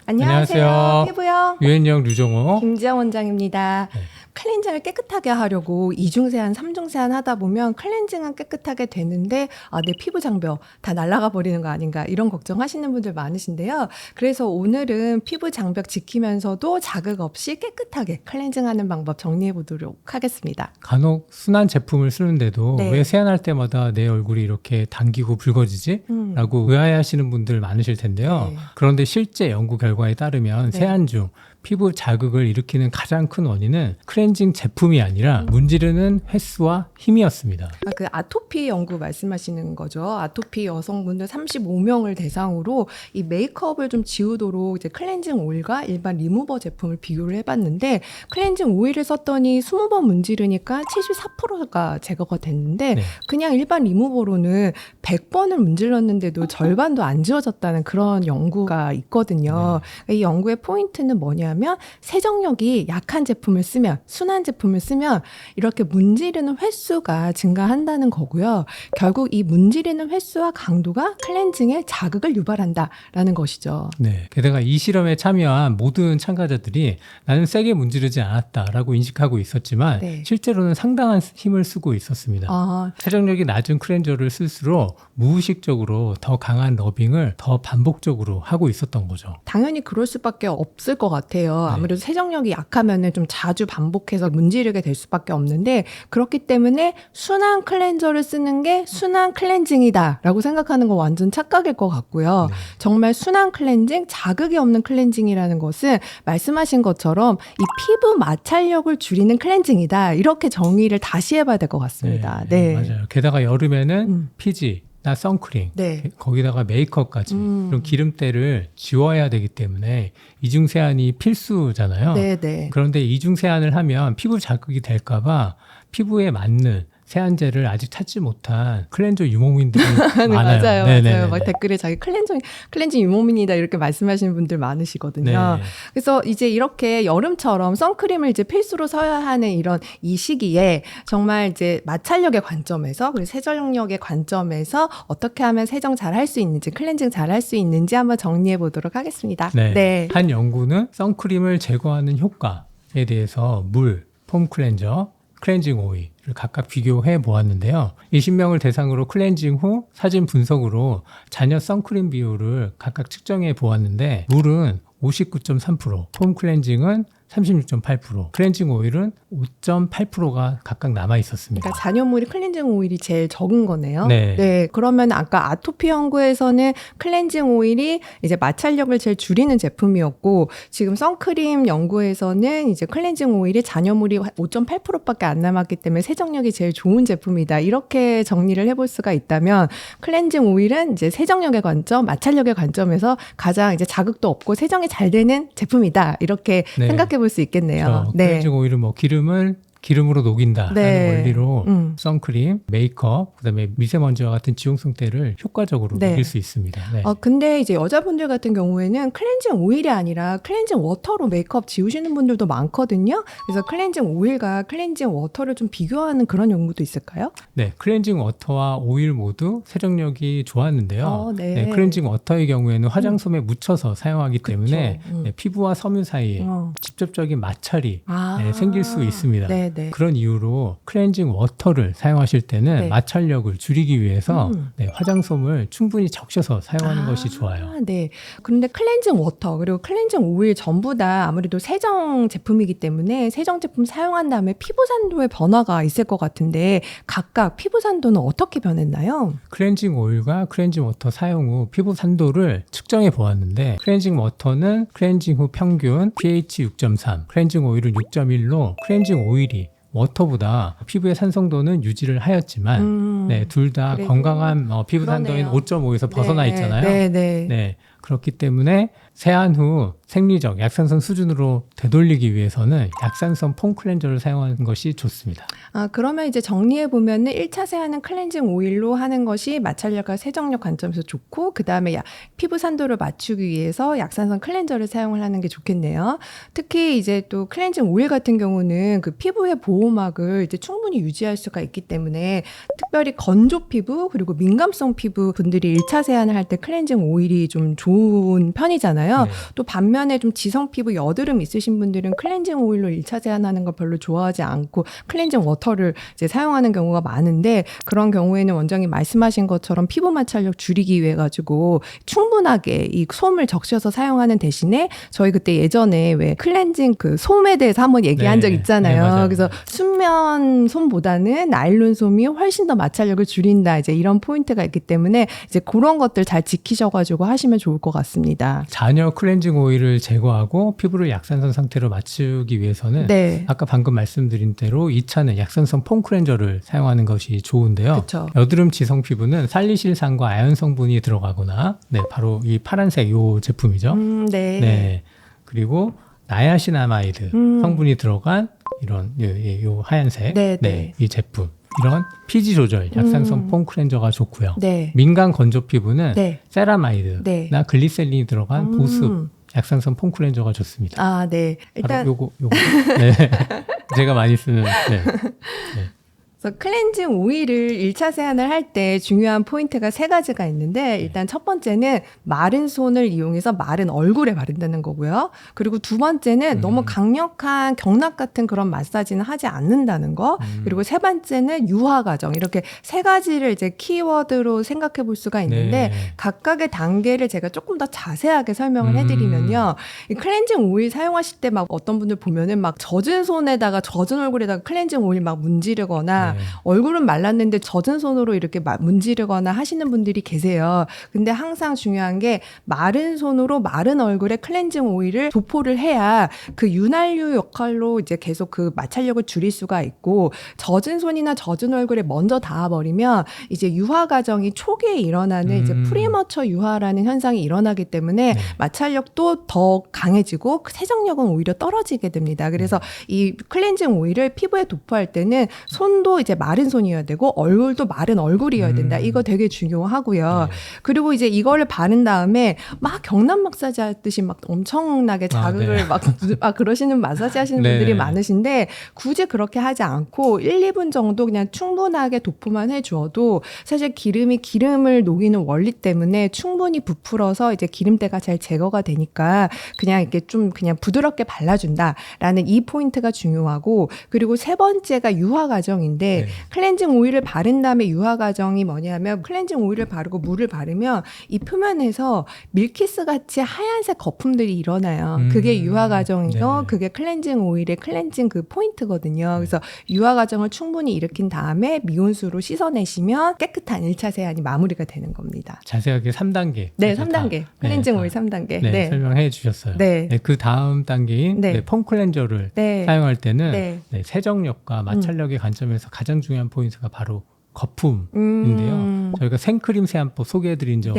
안녕하세요. 피부요. 유엔영 류정호. 김지영 원장입니다. 네. 클렌징을 깨끗하게 하려고 이중세안, 삼중세안 하다 보면 클렌징은 깨끗하게 되는데 내 피부 장벽 다 날아가 버리는 거 아닌가 이런 걱정하시는 분들 많으신데요. 그래서 오늘은 피부 장벽 지키면서도 자극 없이 깨끗하게 클렌징하는 방법 정리해 보도록 하겠습니다. 간혹 순한 제품을 쓰는데도 네. 왜 세안할 때마다 내 얼굴이 이렇게 당기고 붉어지지? 라고 의아해하시는 분들 많으실 텐데요. 네. 그런데 실제 연구 결과에 따르면 네. 세안 중 피부 자극을 일으키는 가장 큰 원인은 클렌징 제품이 아니라 문지르는 횟수와 힘이었습니다. 그 아토피 연구 말씀하시는 거죠. 아토피 여성분들 35명을 대상으로 이 메이크업을 좀 지우도록 이제 클렌징 오일과 일반 리무버 제품을 비교를 해봤는데 클렌징 오일을 썼더니 20번 문지르니까 74%가 제거가 됐는데 네. 그냥 일반 리무버로는 100번을 문질렀는데도 절반도 안 지워졌다는 그런 연구가 있거든요. 이 연구의 포인트는 뭐냐면 세정력이 약한 제품을 쓰면 순한 제품을 쓰면 이렇게 문지르는 횟수가 증가한다는 거고요. 결국 이 문지르는 횟수와 강도가 클렌징에 자극을 유발한다라는 것이죠. 네. 게다가 이 실험에 참여한 모든 참가자들이 나는 세게 문지르지 않았다라고 인식하고 있었지만 네. 실제로는 상당한 힘을 쓰고 있었습니다. 세정력이 낮은 클렌저를 쓸수록 무의식적으로 더 강한 러빙을 더 반복적으로 하고 있었던 거죠. 당연히 그럴 수밖에 없을 것 같아요. 아무래도 세정력이 약하면은 좀 자주 반복해서 문지르게 될 수밖에 없는데 그렇기 때문에 순한 클렌저를 쓰는 게 순한 클렌징이다라고 생각하는 건 완전 착각일 것 같고요. 네. 정말 순한 클렌징, 자극이 없는 클렌징이라는 것은 말씀하신 것처럼 이 피부 마찰력을 줄이는 클렌징이다. 이렇게 정의를 다시 해봐야 될 것 같습니다. 네. 맞아요. 게다가 여름에는 피지, 나 선크림, 네. 거기다가 메이크업까지 그런 기름때를 지워야 되기 때문에 이중 세안이 필수잖아요. 네, 네. 그런데 이중 세안을 하면 피부 자극이 될까봐 피부에 맞는 세안제를 아직 찾지 못한 클렌저 유목민들이 많아요. 맞아요. 네네네네. 맞아요. 막 댓글에 자기 클렌징 유목민이다 이렇게 말씀하시는 분들 많으시거든요. 네. 그래서 이제 이렇게 여름처럼 선크림을 이제 필수로 써야 하는 이런 이 시기에 정말 이제 마찰력의 관점에서 그리고 세정력의 관점에서 어떻게 하면 세정 잘 할 수 있는지 클렌징 잘 할 수 있는지 한번 정리해 보도록 하겠습니다. 네. 한 연구는 선크림을 제거하는 효과에 대해서 물, 폼 클렌저, 클렌징 오일을 각각 비교해 보았는데요. 20명을 대상으로 클렌징 후 사진 분석으로 잔여 선크림 비율을 각각 측정해 보았는데 물은 59.3%, 폼 클렌징은 36.8%, 클렌징 오일은 5.8%가 각각 남아 있었습니다. 그러니까 잔여물이 클렌징 오일이 제일 적은 거네요. 네. 그러면 아까 아토피 연구에서는 클렌징 오일이 이제 마찰력을 제일 줄이는 제품이었고 지금 선크림 연구에서는 이제 클렌징 오일이 잔여물이 5.8%밖에 안 남았기 때문에 세정력이 제일 좋은 제품이다. 이렇게 정리를 해볼 수가 있다면 클렌징 오일은 이제 세정력의 관점, 마찰력의 관점에서 가장 이제 자극도 없고 세정이 잘 되는 제품이다. 이렇게 네. 생각해 볼 수 있겠네요. 클렌징 오일은 뭐 기름을 기름으로 녹인다라는 네. 원리로 선크림, 메이크업, 그다음에 미세먼지와 같은 지용성때를 효과적으로 네. 녹일 수 있습니다. 네. 근데 이제 여자분들 같은 경우에는 클렌징 오일이 아니라 클렌징 워터로 메이크업 지우시는 분들도 많거든요. 그래서 클렌징 오일과 클렌징 워터를 좀 비교하는 그런 연구도 있을까요? 네, 클렌징 워터와 오일 모두 세정력이 좋았는데요. 네. 클렌징 워터의 경우에는 화장솜에 묻혀서 사용하기 때문에 피부와 섬유 사이에 직접적인 마찰이 생길 수 있습니다. 네. 그런 이유로 클렌징 워터를 사용하실 때는 마찰력을 줄이기 위해서 화장솜을 충분히 적셔서 사용하는 것이 좋아요. 네. 그런데 클렌징 워터 그리고 클렌징 오일 전부 다 아무래도 세정 제품이기 때문에 세정 제품 사용한 다음에 피부 산도의 변화가 있을 것 같은데 각각 피부 산도는 어떻게 변했나요? 클렌징 오일과 클렌징 워터 사용 후 피부 산도를 측정해 보았는데 클렌징 워터는 클렌징 후 평균 pH 6.3, 클렌징 오일은 6.1로 클렌징 오일이 워터보다 피부의 산성도는 유지를 하였지만 둘 다 건강한 피부 산도인 5.5에서 벗어나 있잖아요. 네. 그렇기 때문에 세안 후 생리적 약산성 수준으로 되돌리기 위해서는 약산성 폼 클렌저를 사용하는 것이 좋습니다. 그러면 이제 정리해보면 1차 세안은 클렌징 오일로 하는 것이 마찰력과 세정력 관점에서 좋고 그 다음에 피부 산도를 맞추기 위해서 약산성 클렌저를 사용을 하는 게 좋겠네요. 특히 이제 또 클렌징 오일 같은 경우는 그 피부의 보호막을 이제 충분히 유지할 수가 있기 때문에 특별히 건조 피부 그리고 민감성 피부 분들이 1차 세안을 할 때 클렌징 오일이 좀 좋은 편이잖아요. 있잖아요. 네. 또 반면에 좀 지성 피부 여드름 있으신 분들은 클렌징 오일로 1차 세안하는 걸 별로 좋아하지 않고 클렌징 워터를 이제 사용하는 경우가 많은데 그런 경우에는 원장님 말씀하신 것처럼 피부 마찰력 줄이기 위해 가지고 충분하게 이 솜을 적셔서 사용하는 대신에 저희 그때 예전에 왜 클렌징 그 솜에 대해서 한번 얘기한 적 있잖아요. 맞아요. 그래서 순면 솜보다는 나일론 솜이 훨씬 더 마찰력을 줄인다. 이제 이런 포인트가 있기 때문에 이제 그런 것들 잘 지키셔가지고 하시면 좋을 것 같습니다. 잔여 클렌징 오일을 제거하고 피부를 약산성 상태로 맞추기 위해서는 네. 아까 방금 말씀드린 대로 2차는 약산성 폼 클렌저를 사용하는 것이 좋은데요. 그쵸. 여드름 지성 피부는 살리실산과 아연 성분이 들어가거나 바로 이 파란색 요 제품이죠. 네. 네. 그리고 나야시나마이드 성분이 들어간 이런 요 하얀색 네. 이 제품. 이런 피지 조절 약산성 폼 클렌저가 좋고요. 네. 민감 건조 피부는 네. 세라마이드나 네. 글리세린이 들어간 보습 약산성 폼 클렌저가 좋습니다. 아, 네. 바로 일단 요거 네. 제가 많이 쓰는 네. 그래서 클렌징 오일을 1차 세안을 할 때 중요한 포인트가 3가지가 있는데 일단 첫 번째는 마른 손을 이용해서 마른 얼굴에 바른다는 거고요. 그리고 두 번째는 너무 강력한 경락 같은 그런 마사지는 하지 않는다는 거. 그리고 세 번째는 유화 과정. 이렇게 3가지를 이제 키워드로 생각해 볼 수가 있는데 네. 각각의 단계를 제가 조금 더 자세하게 설명을 해드리면요. 이 클렌징 오일 사용하실 때 막 어떤 분들 보면은 막 젖은 손에다가 젖은 얼굴에다가 클렌징 오일 막 문지르거나 얼굴은 말랐는데 젖은 손으로 이렇게 문지르거나 하시는 분들이 계세요. 근데 항상 중요한 게 마른 손으로 마른 얼굴에 클렌징 오일을 도포를 해야 그 윤활유 역할로 이제 계속 그 마찰력을 줄일 수가 있고 젖은 손이나 젖은 얼굴에 먼저 닿아버리면 이제 유화 과정이 초기에 일어나는 이제 프리머처 유화라는 현상이 일어나기 때문에 마찰력도 더 강해지고 세정력은 오히려 떨어지게 됩니다. 그래서 이 클렌징 오일을 피부에 도포할 때는 손도 이제 마른 손이어야 되고 얼굴도 마른 얼굴이어야 된다. 이거 되게 중요하고요. 그리고 이제 이거를 바른 다음에 막 경락 마사지 하듯이 막 엄청나게 자극을 막 그러시는 마사지 하시는 분들이 많으신데 굳이 그렇게 하지 않고 1, 2분 정도 그냥 충분하게 도포만 해주어도 사실 기름이 기름을 녹이는 원리 때문에 충분히 부풀어서 이제 기름때가 잘 제거가 되니까 그냥 이렇게 좀 그냥 부드럽게 발라준다라는 이 포인트가 중요하고 그리고 세 번째가 유화 과정인데 클렌징 오일을 바른 다음에 유화 과정이 뭐냐면 클렌징 오일을 바르고 물을 바르면 이 표면에서 밀키스 같이 하얀색 거품들이 일어나요. 그게 유화 과정이고 그게 클렌징 오일의 클렌징 그 포인트거든요. 그래서 유화 과정을 충분히 일으킨 다음에 미온수로 씻어내시면 깨끗한 1차 세안이 마무리가 되는 겁니다. 자세하게 3단계. 네, 3단계. 클렌징 오일 3단계. 네, 설명해 주셨어요. 네. 그 다음 단계인 폼 클렌저를 사용할 때는 세정력과 마찰력의 관점에서 가장 중요한 포인트가 바로 거품인데요. 저희가 생크림 세안법 소개해드린 적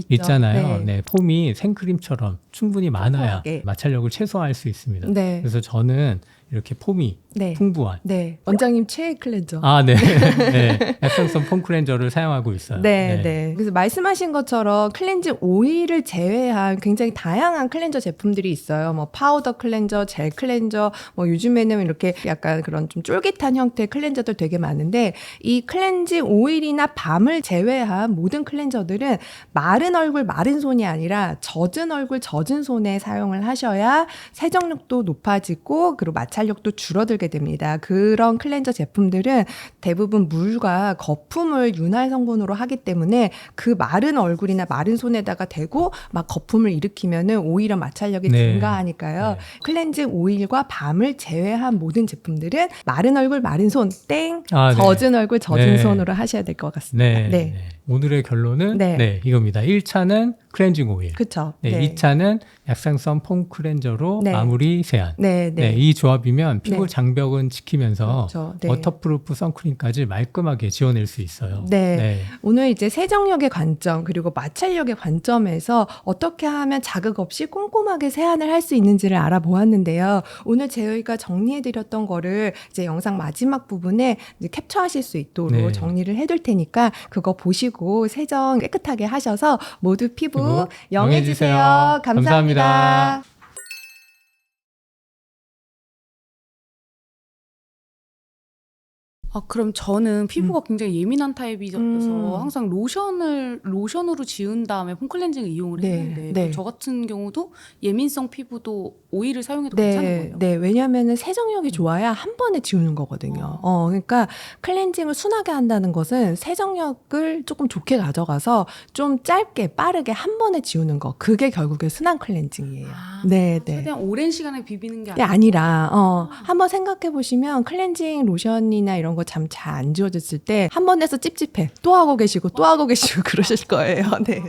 있잖아요. 폼이 생크림처럼 충분히 많아야 마찰력을 최소화할 수 있습니다. 그래서 저는 이렇게 폼이 풍부한 원장님 최애 클렌저. 약산성 폼 클렌저를 사용하고 있어요. 그래서 말씀하신 것처럼 클렌징 오일을 제외한 굉장히 다양한 클렌저 제품들이 있어요. 뭐 파우더 클렌저, 젤 클렌저, 뭐 요즘에는 이렇게 약간 그런 좀 쫄깃한 형태의 클렌저들 되게 많은데 이 클렌징 오일이나 밤을 제외한 모든 클렌저들은 마른 얼굴, 마른 손이 아니라 젖은 얼굴, 젖은 손에 사용을 하셔야 세정력도 높아지고 그리고 마찰력도 줄어들게 됩니다. 그런 클렌저 제품들은 대부분 물과 거품을 윤활 성분으로 하기 때문에 그 마른 얼굴이나 마른 손에다가 대고 막 거품을 일으키면은 오히려 마찰력이 증가하니까요. 클렌징 오일과 밤을 제외한 모든 제품들은 마른 얼굴, 마른 손, 젖은 얼굴, 젖은 손으로 하셔야 될 것 같습니다. 오늘의 결론은 이겁니다. 1차는 클렌징 오일. 그쵸. 2차는 약산성 폼 클렌저로 마무리 세안. 이 조합이면 피부 장벽은 지키면서 워터프루프 선크림까지 말끔하게 지워낼 수 있어요. 오늘 이제 세정력의 관점 그리고 마찰력의 관점에서 어떻게 하면 자극 없이 꼼꼼하게 세안을 할 수 있는지를 알아보았는데요. 오늘 저희가 정리해드렸던 거를 이제 영상 마지막 부분에 이제 캡처하실 수 있도록 정리를 해둘 테니까 그거 보시고 세정 깨끗하게 하셔서 모두 피부 영해지세요. 감사합니다. 그럼 저는 피부가 굉장히 예민한 타입이어서 항상 로션으로 지운 다음에 폼 클렌징을 이용을 네, 했는데 네. 저 같은 경우도 예민성 피부도 오일을 사용해도 괜찮은 거예요? 네, 왜냐하면 세정력이 좋아야 한 번에 지우는 거거든요. 그러니까 클렌징을 순하게 한다는 것은 세정력을 조금 좋게 가져가서 좀 짧게 빠르게 한 번에 지우는 거. 그게 결국에 순한 클렌징이에요. 네. 최대한 오랜 시간에 비비는 게 게 아니라 한번 생각해 보시면 클렌징 로션이나 이런 거 참 잘 안 지워졌을 때 한 번 해서 찝찝해 또 하고 계시고 또 하고 계시고 그러실 거예요. 네.